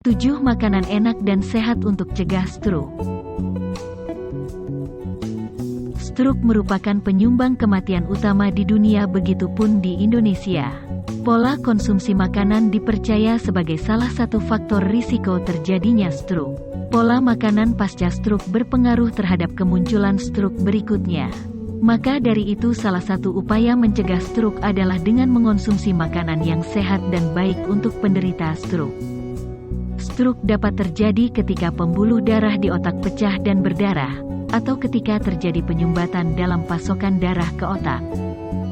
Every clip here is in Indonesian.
7 makanan enak dan sehat untuk cegah stroke. Stroke merupakan penyumbang kematian utama di dunia, begitupun di Indonesia. Pola konsumsi makanan dipercaya sebagai salah satu faktor risiko terjadinya stroke. Pola makanan pasca stroke berpengaruh terhadap kemunculan stroke berikutnya. Maka dari itu salah satu upaya mencegah stroke adalah dengan mengonsumsi makanan yang sehat dan baik untuk penderita stroke. Stroke dapat terjadi ketika pembuluh darah di otak pecah dan berdarah, atau ketika terjadi penyumbatan dalam pasokan darah ke otak.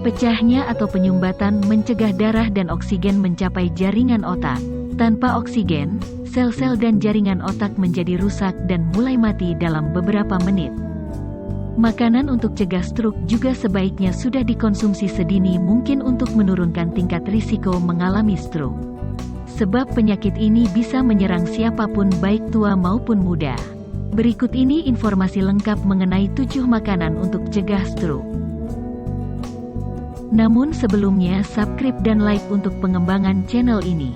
Pecahnya atau penyumbatan mencegah darah dan oksigen mencapai jaringan otak. Tanpa oksigen, sel-sel dan jaringan otak menjadi rusak dan mulai mati dalam beberapa menit. Makanan untuk cegah stroke juga sebaiknya sudah dikonsumsi sedini mungkin untuk menurunkan tingkat risiko mengalami stroke. Sebab penyakit ini bisa menyerang siapapun baik tua maupun muda. Berikut ini informasi lengkap mengenai 7 makanan untuk cegah stroke. Namun sebelumnya subscribe dan like untuk pengembangan channel ini.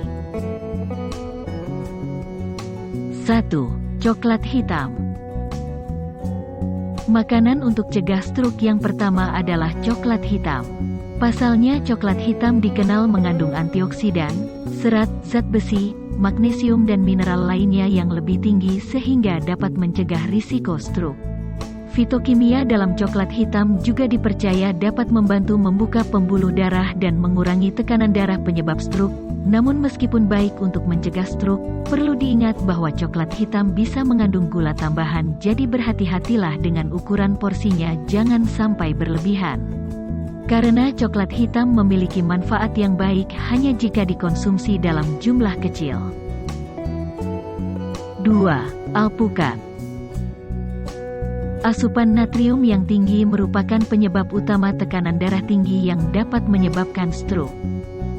1. Coklat hitam. Makanan untuk cegah stroke yang pertama adalah coklat hitam. Pasalnya coklat hitam dikenal mengandung antioksidan, serat, zat besi, magnesium dan mineral lainnya yang lebih tinggi sehingga dapat mencegah risiko stroke. Fitokimia dalam coklat hitam juga dipercaya dapat membantu membuka pembuluh darah dan mengurangi tekanan darah penyebab stroke. Namun meskipun baik untuk mencegah stroke, perlu diingat bahwa coklat hitam bisa mengandung gula tambahan, jadi berhati-hatilah dengan ukuran porsinya, jangan sampai berlebihan. Karena coklat hitam memiliki manfaat yang baik hanya jika dikonsumsi dalam jumlah kecil. 2. Alpukat. Asupan natrium yang tinggi merupakan penyebab utama tekanan darah tinggi yang dapat menyebabkan stroke.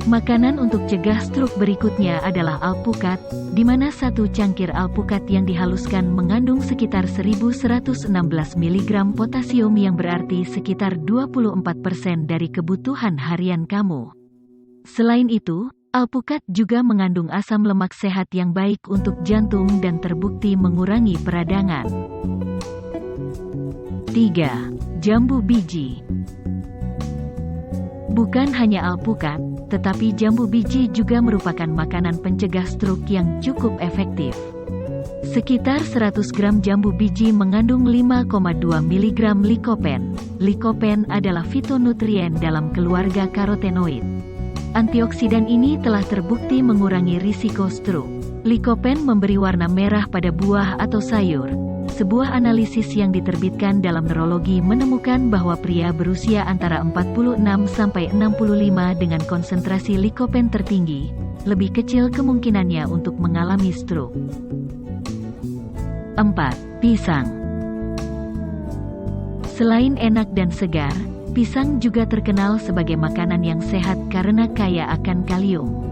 Makanan untuk cegah stroke berikutnya adalah alpukat, di mana satu cangkir alpukat yang dihaluskan mengandung sekitar 1116 mg potasium yang berarti sekitar 24% dari kebutuhan harian kamu. Selain itu, alpukat juga mengandung asam lemak sehat yang baik untuk jantung dan terbukti mengurangi peradangan. 3. Jambu biji. Bukan hanya alpukat, tetapi jambu biji juga merupakan makanan pencegah stroke yang cukup efektif. Sekitar 100 gram jambu biji mengandung 5,2 mg likopen. Likopen adalah fitonutrien dalam keluarga karotenoid. Antioksidan ini telah terbukti mengurangi risiko stroke. Likopen memberi warna merah pada buah atau sayur. Sebuah analisis yang diterbitkan dalam neurologi menemukan bahwa pria berusia antara 46 sampai 65 dengan konsentrasi likopen tertinggi, lebih kecil kemungkinannya untuk mengalami stroke. 4. Pisang. Selain enak dan segar, pisang juga terkenal sebagai makanan yang sehat karena kaya akan kalium.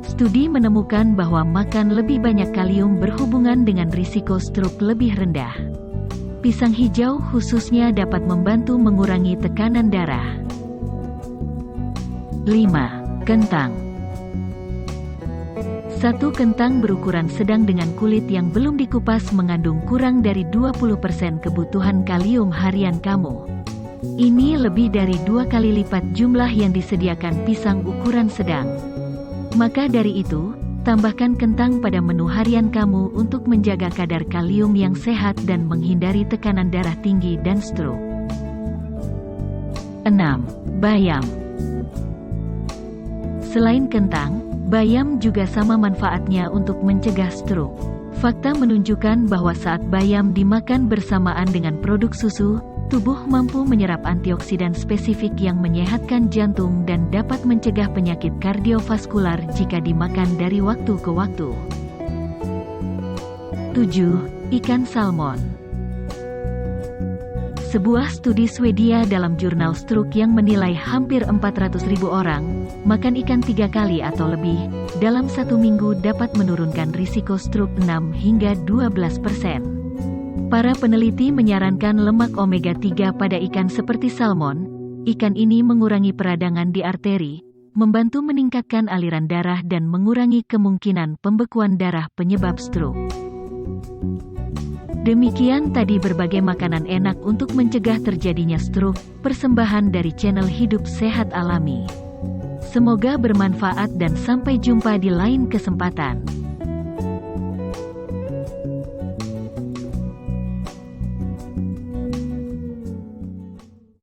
Studi menemukan bahwa makan lebih banyak kalium berhubungan dengan risiko stroke lebih rendah. Pisang hijau khususnya dapat membantu mengurangi tekanan darah. 5. Kentang. Satu kentang berukuran sedang dengan kulit yang belum dikupas mengandung kurang dari 20% kebutuhan kalium harian kamu. Ini lebih dari 2 kali lipat jumlah yang disediakan pisang ukuran sedang. Maka dari itu, tambahkan kentang pada menu harian kamu untuk menjaga kadar kalium yang sehat dan menghindari tekanan darah tinggi dan stroke. 6. Bayam. Selain kentang, bayam juga sama manfaatnya untuk mencegah stroke. Fakta menunjukkan bahwa saat bayam dimakan bersamaan dengan produk susu, tubuh mampu menyerap antioksidan spesifik yang menyehatkan jantung dan dapat mencegah penyakit kardiovaskular jika dimakan dari waktu ke waktu. 7. Ikan salmon. Sebuah studi Swedia dalam jurnal Stroke yang menilai hampir 400.000 orang makan ikan 3 kali atau lebih dalam 1 minggu dapat menurunkan risiko stroke 6 hingga 12%. Para peneliti menyarankan lemak omega 3 pada ikan seperti salmon. Ikan ini mengurangi peradangan di arteri, membantu meningkatkan aliran darah dan mengurangi kemungkinan pembekuan darah penyebab stroke. Demikian tadi berbagai makanan enak untuk mencegah terjadinya stroke, persembahan dari channel Hidup Sehat Alami. Semoga bermanfaat dan sampai jumpa di lain kesempatan.